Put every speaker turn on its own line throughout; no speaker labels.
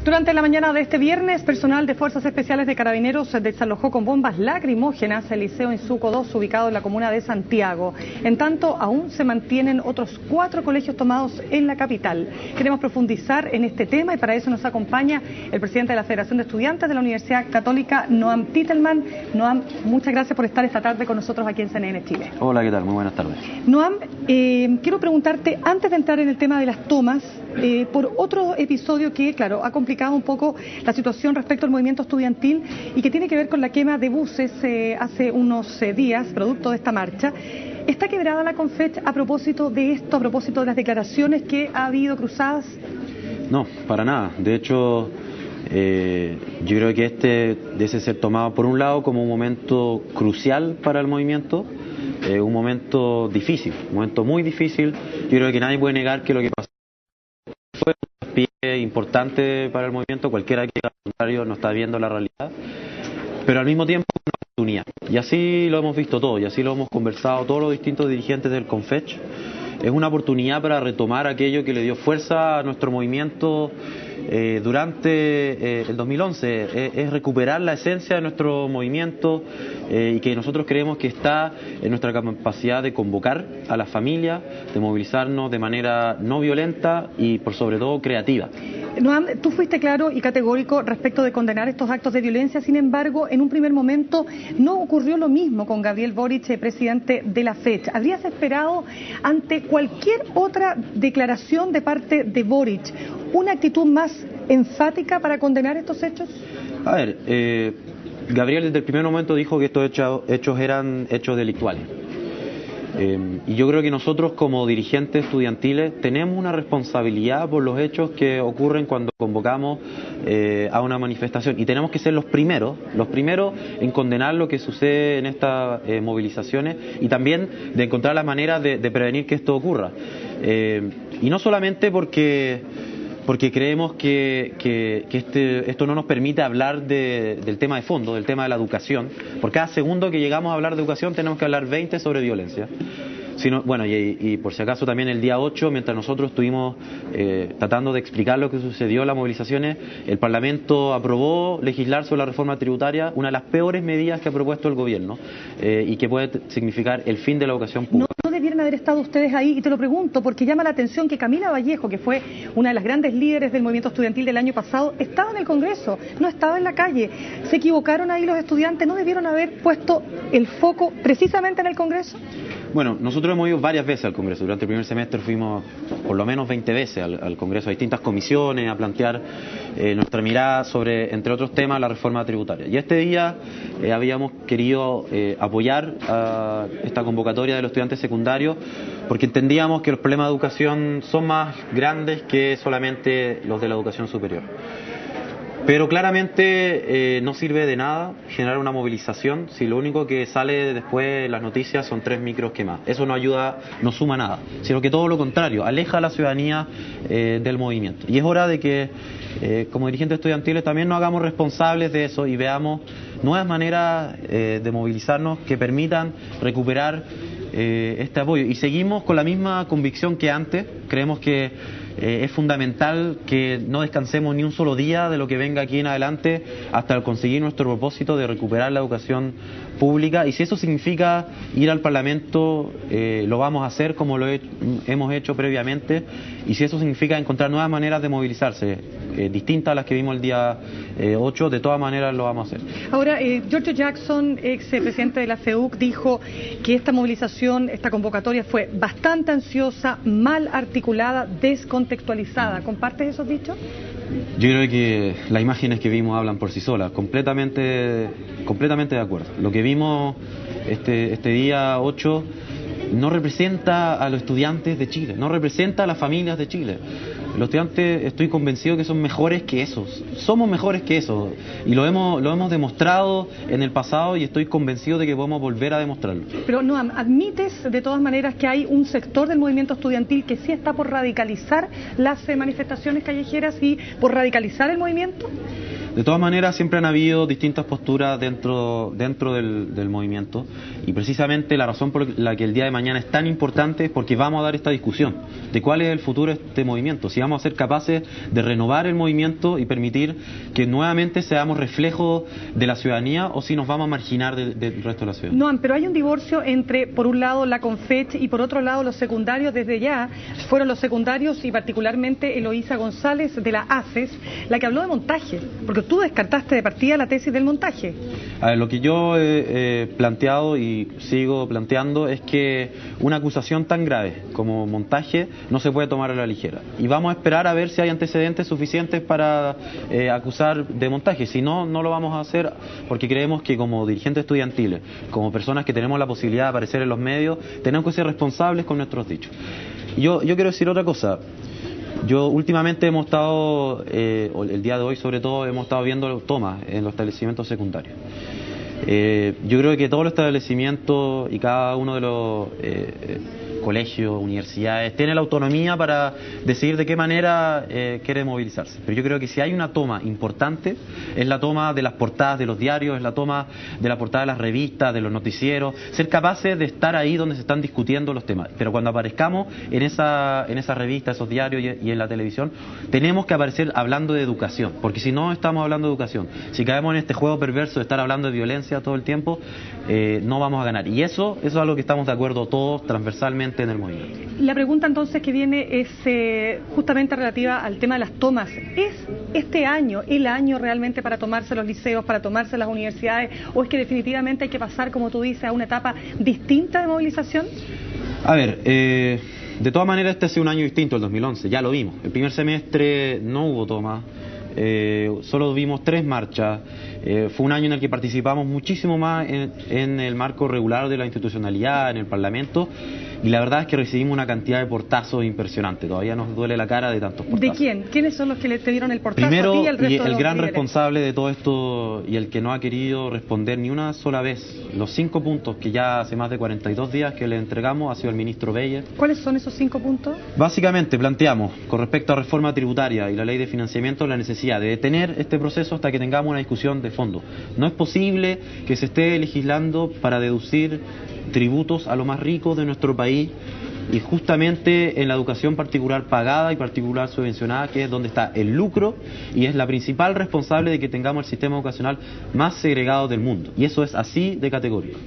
Durante la mañana de este viernes, personal de Fuerzas Especiales de Carabineros desalojó con bombas lacrimógenas el Liceo Insuco 2, ubicado en la comuna de Santiago. En tanto, aún se mantienen otros 4 colegios tomados en la capital. Queremos profundizar en este tema y para eso nos acompaña el presidente de la Federación de Estudiantes de la Universidad Católica, Noam Titelman. Noam, muchas gracias por estar esta tarde con nosotros aquí en CNN Chile.
Hola, ¿qué tal? Muy buenas tardes.
Noam, quiero preguntarte, antes de entrar en el tema de las tomas, por otro episodio que, claro, ha complicado un poco la situación respecto al movimiento estudiantil y que tiene que ver con la quema de buses hace unos días, producto de esta marcha. ¿Está quebrada la Confech a propósito de esto, a propósito de las declaraciones que ha habido cruzadas?
No, para nada. De hecho, yo creo que este debe ser tomado por un lado como un momento crucial para el movimiento, un momento difícil, un momento muy difícil. Yo creo que nadie puede negar que lo que pasó fue un pie importante para el movimiento, cualquiera que al contrario no está viendo la realidad, pero al mismo tiempo una oportunidad. Y así lo hemos visto todo, y así lo hemos conversado todos los distintos dirigentes del Confech. Es una oportunidad para retomar aquello que le dio fuerza a nuestro movimiento durante el 2011, es recuperar la esencia de nuestro movimiento y que nosotros creemos que está en nuestra capacidad de convocar a las familias, de movilizarnos de manera no violenta y por sobre todo creativa.
Noam, tú fuiste claro y categórico respecto de condenar estos actos de violencia, sin embargo, en un primer momento no ocurrió lo mismo con Gabriel Boric, presidente de la FECH. ¿Habrías esperado ante cualquier otra declaración de parte de Boric una actitud más enfática para condenar estos hechos?
A ver, Gabriel desde el primer momento dijo que estos hechos eran hechos delictuales. Y yo creo que nosotros como dirigentes estudiantiles tenemos una responsabilidad por los hechos que ocurren cuando convocamos a una manifestación y tenemos que ser los primeros en condenar lo que sucede en estas movilizaciones y también de encontrar las maneras de prevenir que esto ocurra. Y no solamente porque creemos que esto no nos permite hablar del tema de fondo, del tema de la educación. Por cada segundo que llegamos a hablar de educación tenemos que hablar 20 sobre violencia. Bueno, y por si acaso también el día 8, mientras nosotros estuvimos tratando de explicar lo que sucedió en las movilizaciones, el Parlamento aprobó legislar sobre la reforma tributaria, una de las peores medidas que ha propuesto el gobierno y que puede significar el fin de la educación pública.
No debieran haber estado ustedes ahí, y te lo pregunto porque llama la atención que Camila Vallejo, que fue una de las grandes líderes del movimiento estudiantil del año pasado, estaba en el Congreso, no estaba en la calle. ¿Se equivocaron ahí los estudiantes? ¿No debieron haber puesto el foco precisamente en el Congreso?
Bueno, nosotros hemos ido varias veces al Congreso. Durante el primer semestre fuimos por lo menos 20 veces al Congreso, a distintas comisiones, a plantear nuestra mirada sobre, entre otros temas, la reforma tributaria. Y este día habíamos querido apoyar a esta convocatoria de los estudiantes secundarios porque entendíamos que los problemas de educación son más grandes que solamente los de la educación superior. Pero claramente no sirve de nada generar una movilización si lo único que sale después en las noticias son 3 micros quemados. Eso no ayuda, no suma nada, sino que todo lo contrario, aleja a la ciudadanía del movimiento. Y es hora de que como dirigentes estudiantiles también nos hagamos responsables de eso y veamos nuevas maneras de movilizarnos que permitan recuperar este apoyo. Y seguimos con la misma convicción que antes, creemos que es fundamental que no descansemos ni un solo día de lo que venga aquí en adelante hasta conseguir nuestro propósito de recuperar la educación pública, y si eso significa ir al Parlamento lo vamos a hacer como lo hemos hecho previamente, y si eso significa encontrar nuevas maneras de movilizarse distintas a las que vimos el día 8, de todas maneras lo vamos a hacer.
Ahora, Giorgio Jackson, ex presidente de la FEUC, dijo que esta movilización, esta convocatoria fue bastante ansiosa, mal articulada, descontextualizada. ¿Compartes esos dichos?
Yo creo que las imágenes que vimos hablan por sí solas, completamente de acuerdo. Lo que vimos este día 8 no representa a los estudiantes de Chile, no representa a las familias de Chile. Los estudiantes, estoy convencido que son mejores que esos, somos mejores que eso, y lo hemos demostrado en el pasado y estoy convencido de que podemos volver a demostrarlo.
Pero no, ¿admites de todas maneras que hay un sector del movimiento estudiantil que sí está por radicalizar las manifestaciones callejeras y por radicalizar el movimiento?
De todas maneras, siempre han habido distintas posturas dentro del movimiento, y precisamente la razón por la que el día de mañana es tan importante es porque vamos a dar esta discusión de cuál es el futuro de este movimiento, si vamos a ser capaces de renovar el movimiento y permitir que nuevamente seamos reflejo de la ciudadanía, o si nos vamos a marginar del resto de la ciudad.
No, pero hay un divorcio entre, por un lado, la Confech y por otro lado, los secundarios. Desde ya fueron los secundarios y particularmente Eloísa González de la ACES la que habló de montaje, porque tú descartaste de partida la tesis del montaje.
A ver, lo que yo he planteado y sigo planteando es que una acusación tan grave como montaje no se puede tomar a la ligera, y vamos a esperar a ver si hay antecedentes suficientes para acusar de montaje. Si no, no lo vamos a hacer, porque creemos que como dirigentes estudiantiles, como personas que tenemos la posibilidad de aparecer en los medios, tenemos que ser responsables con nuestros dichos. Yo quiero decir otra cosa. Yo últimamente hemos estado, el día de hoy sobre todo, hemos estado viendo tomas en los establecimientos secundarios. Yo creo que todos los establecimientos y cada uno de los colegios, universidades, tiene la autonomía para decidir de qué manera quiere movilizarse. Pero yo creo que si hay una toma importante, es la toma de las portadas de los diarios, es la toma de la portada de las revistas, de los noticieros, ser capaces de estar ahí donde se están discutiendo los temas. Pero cuando aparezcamos en esa revista, esos diarios y en la televisión, tenemos que aparecer hablando de educación, porque si no estamos hablando de educación, si caemos en este juego perverso de estar hablando de violencia todo el tiempo, no vamos a ganar. Y eso es algo que estamos de acuerdo todos transversalmente en el movimiento.
La pregunta entonces que viene es justamente relativa al tema de las tomas. ¿Es este año el año realmente para tomarse los liceos, para tomarse las universidades, o es que definitivamente hay que pasar, como tú dices, a una etapa distinta de movilización?
A ver, de todas maneras este ha sido un año distinto, el 2011, ya lo vimos. El primer semestre no hubo tomas. Solo vimos 3 marchas. Fue un año en el que participamos muchísimo más en el marco regular de la institucionalidad, en el Parlamento, y la verdad es que recibimos una cantidad de portazos impresionante. Todavía nos duele la cara de tantos portazos.
¿De quién? ¿Quiénes son los que te dieron el portazo?
Primero,
a ti y al resto
y
de
el
los
gran
líderes?
responsable de todo esto y el que no ha querido responder ni una sola vez los 5 puntos que ya hace más de 42 días que le entregamos ha sido el ministro Beyer.
¿Cuáles son esos 5 puntos?
Básicamente planteamos, con respecto a reforma tributaria y la ley de financiamiento, la necesidad de detener este proceso hasta que tengamos una discusión de fondo. No es posible que se esté legislando para deducir tributos a lo más rico de nuestro país, y justamente en la educación particular pagada y particular subvencionada, que es donde está el lucro y es la principal responsable de que tengamos el sistema educacional más segregado del mundo, y eso es así de categórico.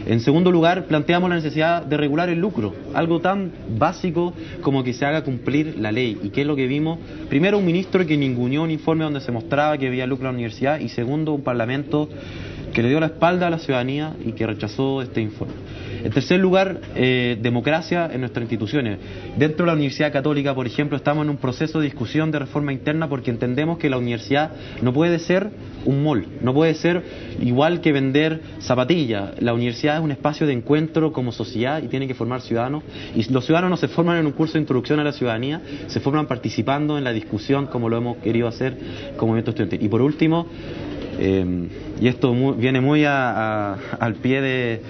En segundo lugar, planteamos la necesidad de regular el lucro, algo tan básico como que se haga cumplir la ley. ¿Y qué es lo que vimos? Primero, un ministro que ninguneó un informe donde se mostraba que había lucro en la universidad, y segundo, un parlamento que le dio la espalda a la ciudadanía y que rechazó este informe. En tercer lugar, democracia en nuestras instituciones. Dentro de la Universidad Católica, por ejemplo, estamos en un proceso de discusión de reforma interna porque entendemos que la universidad no puede ser un mall, no puede ser igual que vender zapatillas. La universidad es un espacio de encuentro como sociedad y tiene que formar ciudadanos, y los ciudadanos no se forman en un curso de introducción a la ciudadanía, se forman participando en la discusión como lo hemos querido hacer como movimiento estudiantil. Y por último, y esto viene muy al pie de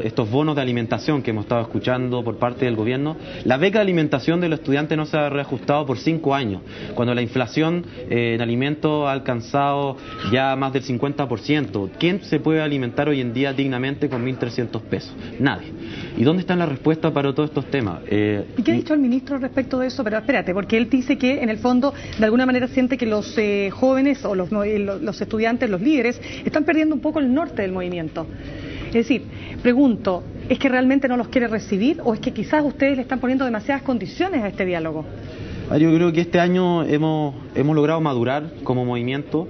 estos bonos de alimentación que hemos estado escuchando por parte del gobierno. La beca de alimentación de los estudiantes no se ha reajustado por 5 años, cuando la inflación en alimentos ha alcanzado ya más del 50%. ¿Quién se puede alimentar hoy en día dignamente con 1.300 pesos? Nadie. ¿Y dónde está la respuesta para todos estos temas?
¿Y qué ha dicho el ministro respecto de eso? Pero espérate, porque él dice que en el fondo de alguna manera siente que los jóvenes o los estudiantes, los líderes, están perdiendo un poco el norte del movimiento. Es decir, pregunto, ¿es que realmente no los quiere recibir o es que quizás ustedes le están poniendo demasiadas condiciones a este diálogo?
Yo creo que este año hemos logrado madurar como movimiento,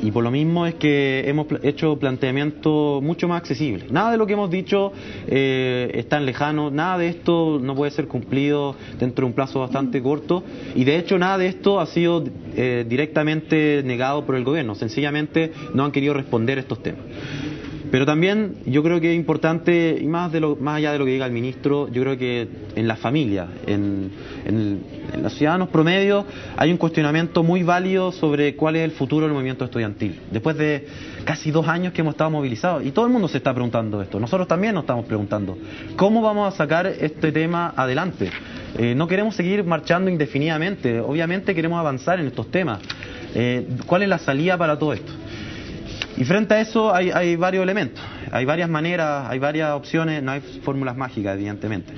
y por lo mismo es que hemos hecho planteamientos mucho más accesibles. Nada de lo que hemos dicho es tan lejano, nada de esto no puede ser cumplido dentro de un plazo bastante corto, y de hecho nada de esto ha sido directamente negado por el gobierno, sencillamente no han querido responder estos temas. Pero también yo creo que es importante, y más allá de lo que diga el ministro, yo creo que en las familias, en los ciudadanos promedios, hay un cuestionamiento muy válido sobre cuál es el futuro del movimiento estudiantil. Después de casi 2 años que hemos estado movilizados, y todo el mundo se está preguntando esto, nosotros también nos estamos preguntando, ¿cómo vamos a sacar este tema adelante? No queremos seguir marchando indefinidamente, obviamente queremos avanzar en estos temas. ¿Cuál es la salida para todo esto? Y frente a eso hay varios elementos, hay varias maneras, hay varias opciones, no hay fórmulas mágicas, evidentemente.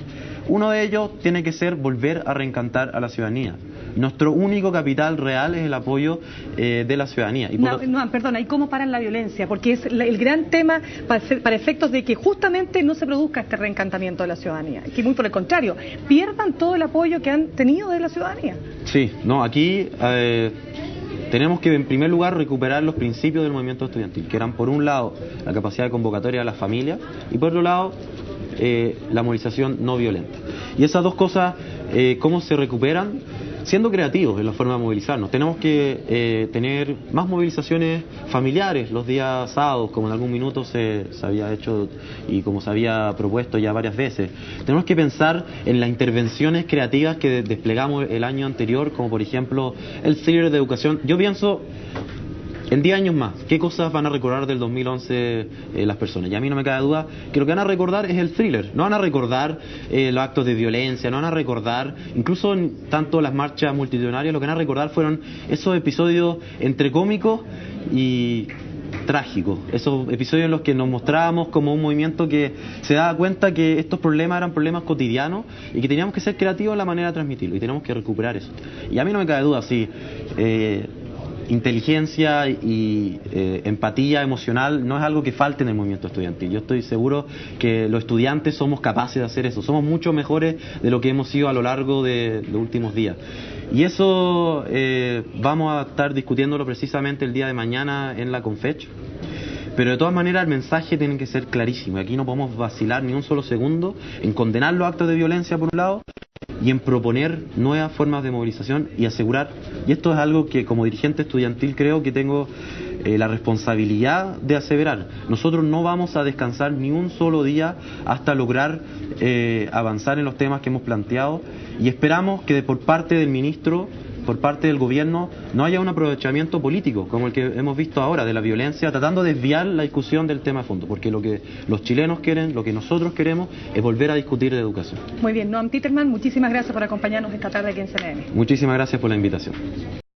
Uno de ellos tiene que ser volver a reencantar a la ciudadanía. Nuestro único capital real es el apoyo de la ciudadanía. Y
perdona, ¿y cómo paran la violencia? Porque es el gran tema para efectos de que justamente no se produzca este reencantamiento de la ciudadanía. Que muy por el contrario, pierdan todo el apoyo que han tenido de la ciudadanía.
Sí, no, aquí tenemos que en primer lugar recuperar los principios del movimiento estudiantil, que eran por un lado la capacidad de convocatoria de las familias y por otro lado la movilización no violenta. Y esas dos cosas, ¿cómo se recuperan? Siendo creativos en la forma de movilizarnos. Tenemos que tener más movilizaciones familiares los días sábados, como en algún minuto se había hecho y como se había propuesto ya varias veces. Tenemos que pensar en las intervenciones creativas que desplegamos el año anterior, como por ejemplo el thriller de educación. Yo pienso en 10 años más, ¿qué cosas van a recordar del 2011 las personas? Y a mí no me cabe duda que lo que van a recordar es el thriller. No van a recordar los actos de violencia, no van a recordar, incluso en tanto las marchas multitudinarias, lo que van a recordar fueron esos episodios entre cómicos y trágicos. Esos episodios en los que nos mostrábamos como un movimiento que se daba cuenta que estos problemas eran problemas cotidianos y que teníamos que ser creativos en la manera de transmitirlo y tenemos que recuperar eso. Y a mí no me cabe duda si inteligencia y empatía emocional no es algo que falte en el movimiento estudiantil. Yo estoy seguro que los estudiantes somos capaces de hacer eso, somos mucho mejores de lo que hemos sido a lo largo de los últimos días. Y eso vamos a estar discutiéndolo precisamente el día de mañana en la Confech. Pero de todas maneras el mensaje tiene que ser clarísimo. Aquí no podemos vacilar ni un solo segundo en condenar los actos de violencia por un lado y en proponer nuevas formas de movilización y asegurar, y esto es algo que como dirigente estudiantil creo que tengo la responsabilidad de aseverar, nosotros no vamos a descansar ni un solo día hasta lograr avanzar en los temas que hemos planteado y esperamos que por parte del ministro, por parte del gobierno, no haya un aprovechamiento político como el que hemos visto ahora de la violencia, tratando de desviar la discusión del tema de fondo, porque lo que los chilenos quieren, lo que nosotros queremos es volver a discutir de educación.
Muy bien, Noam Titterman, muchísimas gracias por acompañarnos esta tarde aquí en CNN.
Muchísimas gracias por la invitación.